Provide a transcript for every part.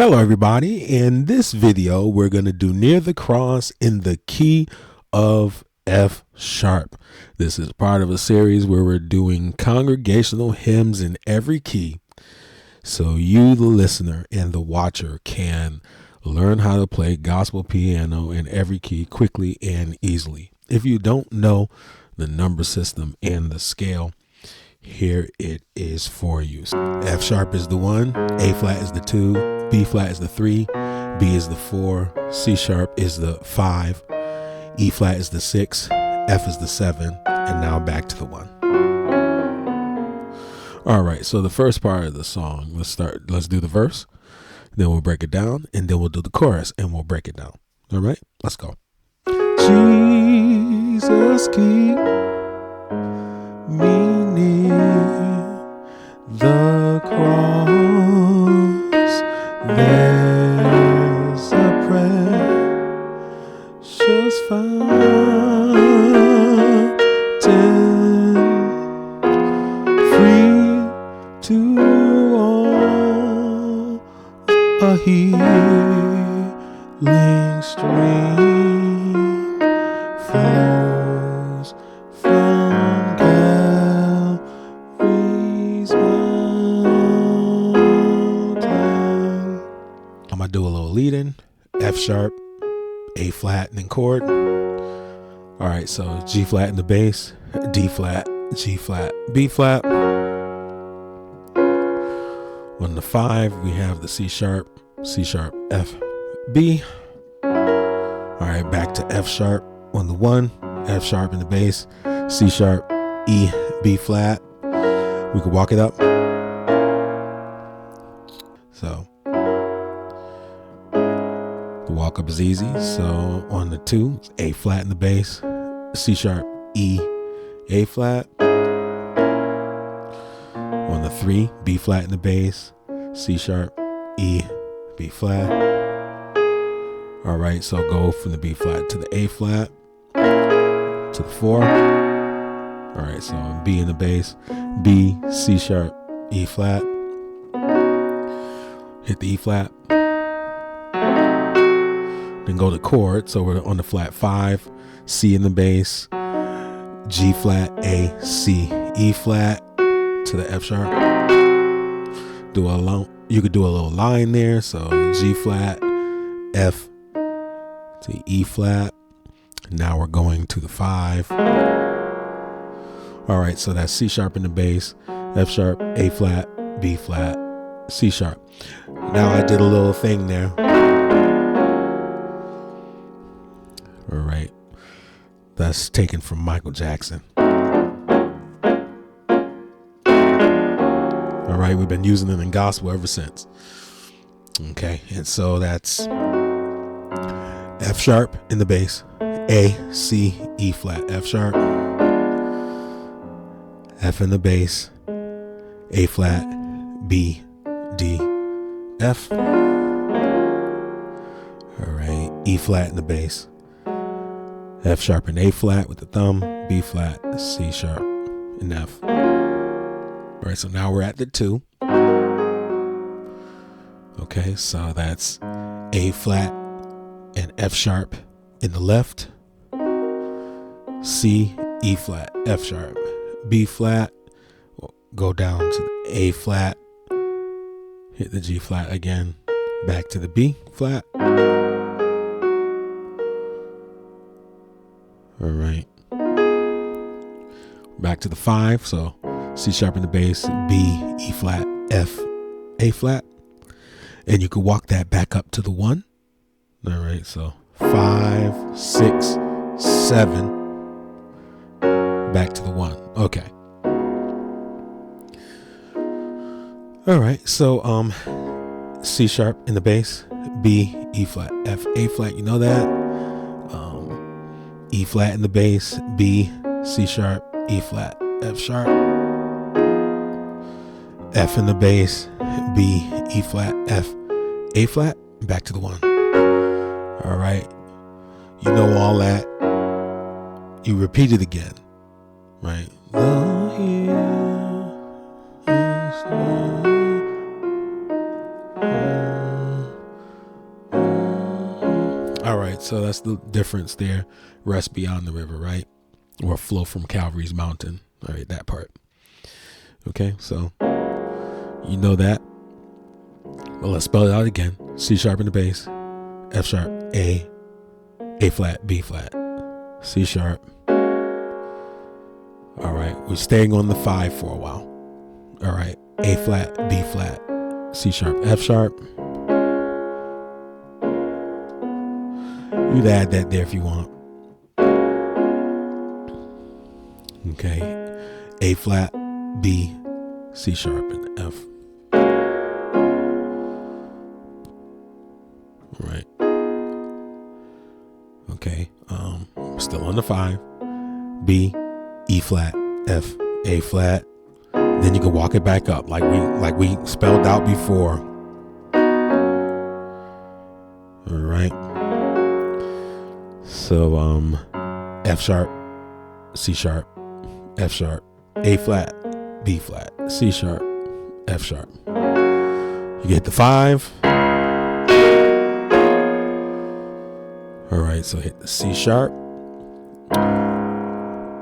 Hello everybody, in this video we're going to do Near the Cross in the key of F sharp. This is part of a series where we're doing congregational hymns in every key, so you the listener and the watcher can learn how to play gospel piano in every key quickly and easily. If you don't know the number system and the scale, here it is for you. F sharp is the 1, A flat is the 2, B flat is the 3, B is the 4, C sharp is the 5, E flat is the 6, F is the 7, and now back to the 1. All right, so the first part of the song, let's do the verse, then we'll break it down, and then we'll do the chorus and we'll break it down. All right, let's go. Jesus, keep me near the cross. There's a precious fountain, free to all, a healing stream flows from Calvary's mountain. I'm gonna do a little lead-in, F sharp, A flat, and then chord. All right, so G flat in the bass, D flat, G flat, B flat. On the 5, we have the C sharp, F, B. All right, back to F sharp on the 1, F sharp in the bass, C sharp, E, B flat. We could walk it up. So the walk up is easy. So on the 2, A flat in the bass, C sharp, E, A flat. On the 3, B flat in the bass, C sharp, E, B flat. All right, so go from the B flat to the A flat to the 4. All right, so B in the bass, B, C sharp, E flat. Hit the E flat. Then go to chord. So we're on the flat 5, C in the bass, G flat, A, C, E flat to the F sharp. You could do a little line there. So G flat, F to E flat. Now we're going to the 5. All right, so that's C sharp in the bass, F sharp, A flat, B flat, C sharp. Now I did a little thing there. All right, that's taken from Michael Jackson. All right, we've been using it in gospel ever since. Okay, and so that's F sharp in the bass, A, C, E flat, F sharp, F in the bass, A flat, B, D, F. All right, E flat in the bass, F sharp and A flat with the thumb, B flat, C sharp, and F. All right, so now we're at the 2. Okay, so that's A flat and F sharp in the left, C, E flat, F sharp, B flat, go down to the A flat, hit the G flat again, back to the B flat. All right, back to the 5, so C sharp in the bass, B, E flat, F, A flat, and you could walk that back up to the 1. All right, so 5, 6, 7, back to the 1. Okay. All right, so C sharp in the bass, B, E flat, F, A flat, you know that. E flat in the bass, B, C sharp, E flat, F sharp. F in the bass, B, E flat, F, A flat, back to the 1. All right, you know all that. You repeat it again, right? The hill is All right, so that's the difference there. Rest beyond the river, right? Or flow from Calvary's mountain. All right, that part. Okay, so you know that. Well, let's spell it out again. C sharp in the bass, F sharp, A flat, B flat, C sharp. All right, we're staying on the 5 for a while. All right, A flat, B flat, C sharp, F sharp. You'd add that there if you want. Okay, A flat, B, C sharp, and F. All right. Okay, still on the 5. B, E flat, F, A flat. Then you can walk it back up like we spelled out before. All right. So F sharp, C sharp, F sharp, A flat, B flat, C sharp, F sharp. You get the 5. All right, so hit the C sharp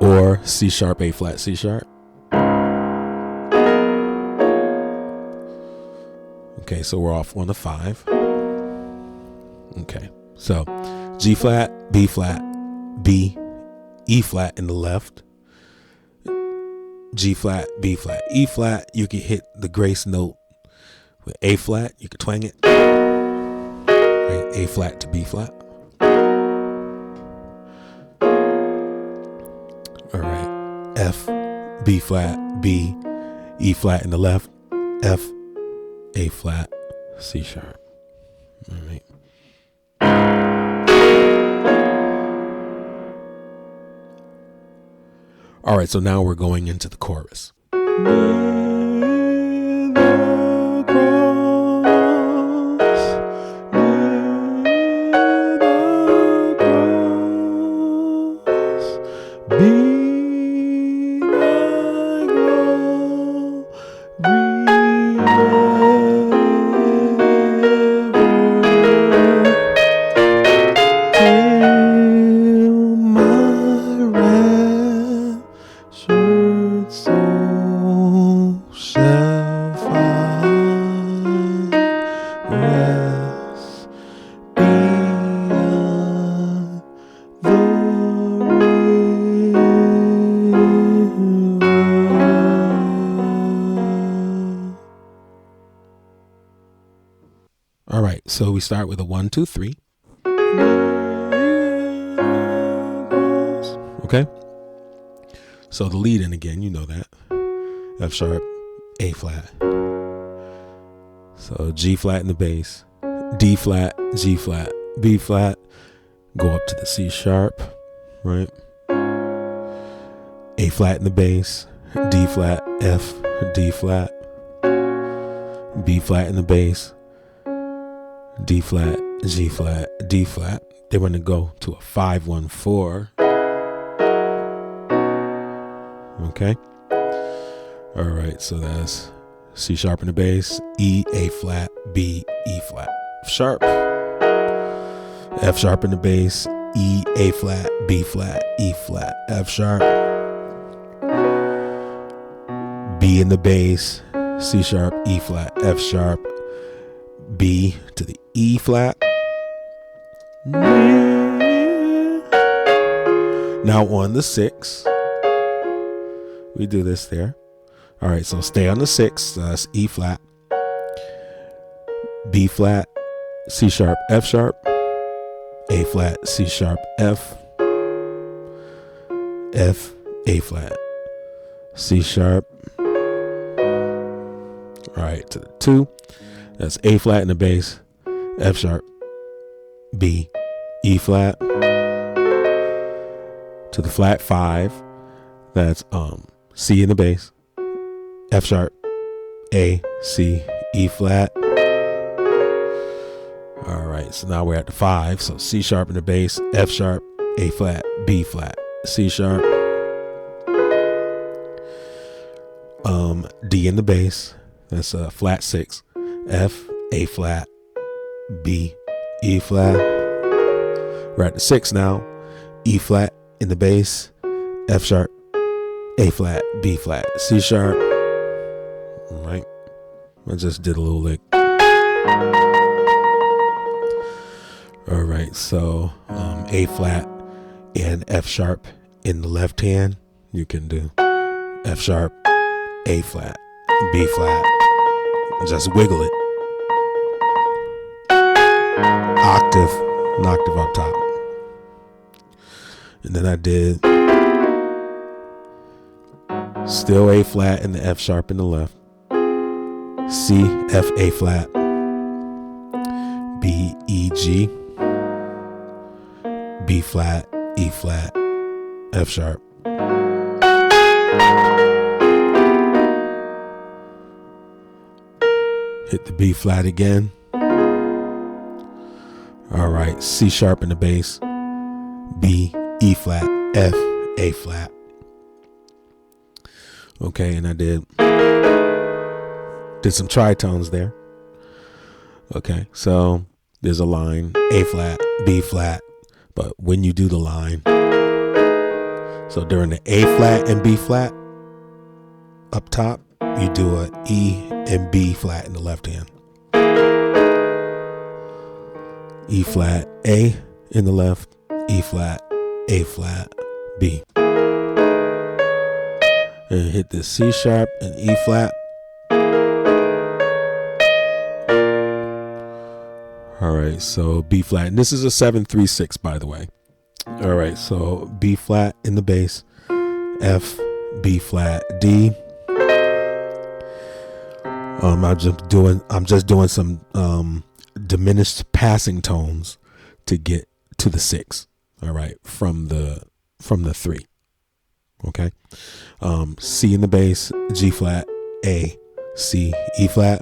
or C sharp, A flat, C sharp. Okay, so we're off on the 5. Okay, so G flat, B flat, B, E flat in the left. G flat, B flat, E flat. You can hit the grace note with A flat. You can twang it. Right, A flat to B flat. All right, F, B flat, B, E flat in the left. F, A flat, C sharp. All right. All right, so now we're going into the chorus. All right, so we start with a 1, 2, 3. Okay, so the lead in again, you know that. F sharp, A flat. So G flat in the bass, D flat, G flat, B flat. Go up to the C sharp, right? A flat in the bass, D flat, F, D flat, B flat in the bass, D flat, G flat, D flat. Then we're going to go to a 5-1-4. Okay. All right, so that's C sharp in the bass, E, A flat, B, E flat, F sharp. F sharp in the bass, E, A flat, B flat, E flat, F sharp. B in the bass, C sharp, E flat, F sharp, B to the E flat. Now on the 6, we do this there. All right, so stay on the 6, so that's E flat, B flat, C sharp, F sharp, A flat, C sharp, F, F, A flat, C sharp. All right, to the 2, that's A flat in the bass, F sharp, B, E flat. To the flat 5, that's C in the bass, F sharp, A, C, E flat. All right, so now we're at the 5, so C sharp in the bass, F sharp, A flat, B flat, C sharp. D in the bass, that's a flat 6, F, A flat, B, E flat. We're at the 6 now. E flat in the bass, F sharp, A flat, B flat, C sharp. All right. I just did a little lick. All right, so A flat and F sharp in the left hand. You can do F sharp, A flat, B flat. Just wiggle it. Octave, an octave up top. And then I did still A flat and the F sharp in the left. C, F, A flat, B, E, G, B flat, E flat, F sharp. Hit the B flat again. All right, C sharp in the bass, B, E flat, F, A flat. Okay, and I did some tritones there. Okay, so there's a line, A flat, B flat, but when you do the line, so during the A flat and B flat up top, you do a E and B flat in the left hand. E flat, A in the left, E flat, A flat, B. And hit the C sharp and E flat. All right, so B flat, and this is a 7-3-6, by the way. All right, so B flat in the bass, F, B flat, D. I'm just doing some diminished passing tones to get to the 6. All right, from the 3. Okay, C in the bass, G flat, A, C, E flat.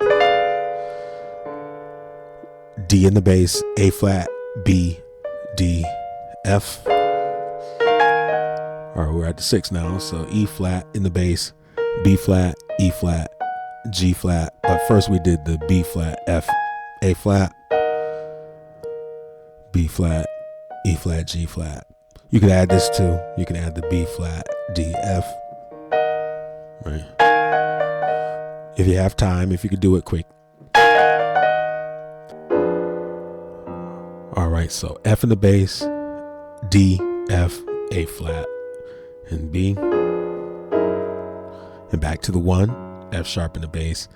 D in the bass, A flat, B, D, F. All right, we're at the 6 now. So E flat in the bass, B flat, E flat, G flat. But first we did the B flat, F, A flat, B flat, E flat, G flat. You could add this too. You can add the B flat, D, F. Right. If you have time, if you could do it quick. All right, so F in the bass, D, F, A flat, and B. And back to the 1, F sharp in the bass,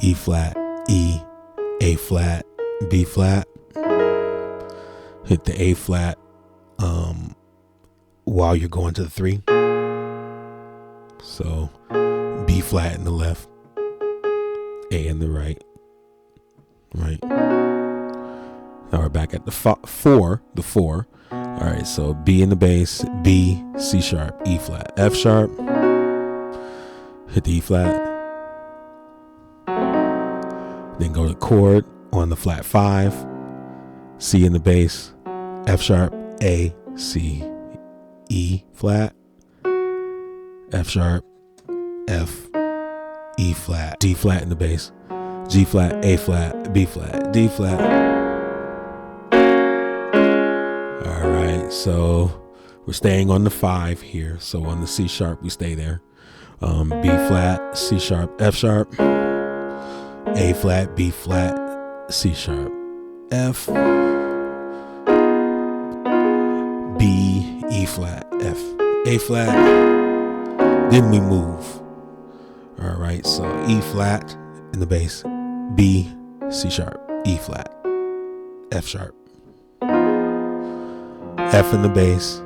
E flat, E, A flat, B flat. Hit the A flat while you're going to the 3. So B flat in the left, A in the right. Right. Now we're back at the 4. All right, so B in the bass, B, C sharp, E flat, F sharp. Hit the E flat. Then go to chord on the flat 5. C in the bass, F sharp, A, C, E flat, F sharp, F, E flat, D flat in the bass, G flat, A flat, B flat, D flat. All right, so we're staying on the 5 here. So on the C sharp, we stay there. B flat, C sharp, F sharp, A flat, B flat, C sharp, F, B, E flat, F, A flat. Then we move. All right, so E flat in the bass, B, C sharp, E flat, F sharp. F in the bass,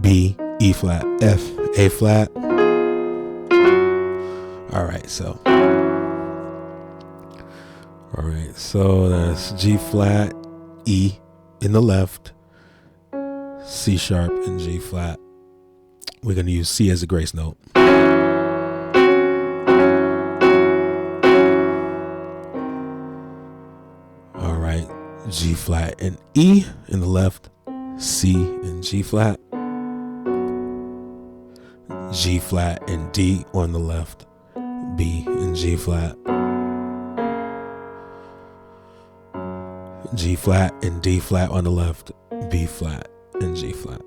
B, E flat, F, A flat. All right, so that's G flat, E in the left, C sharp, and G flat. We're going to use C as a grace note. All right, G flat and E in the left, C and G flat, G flat and D on the left, B and G flat, G flat and D flat on the left, B flat and G flat.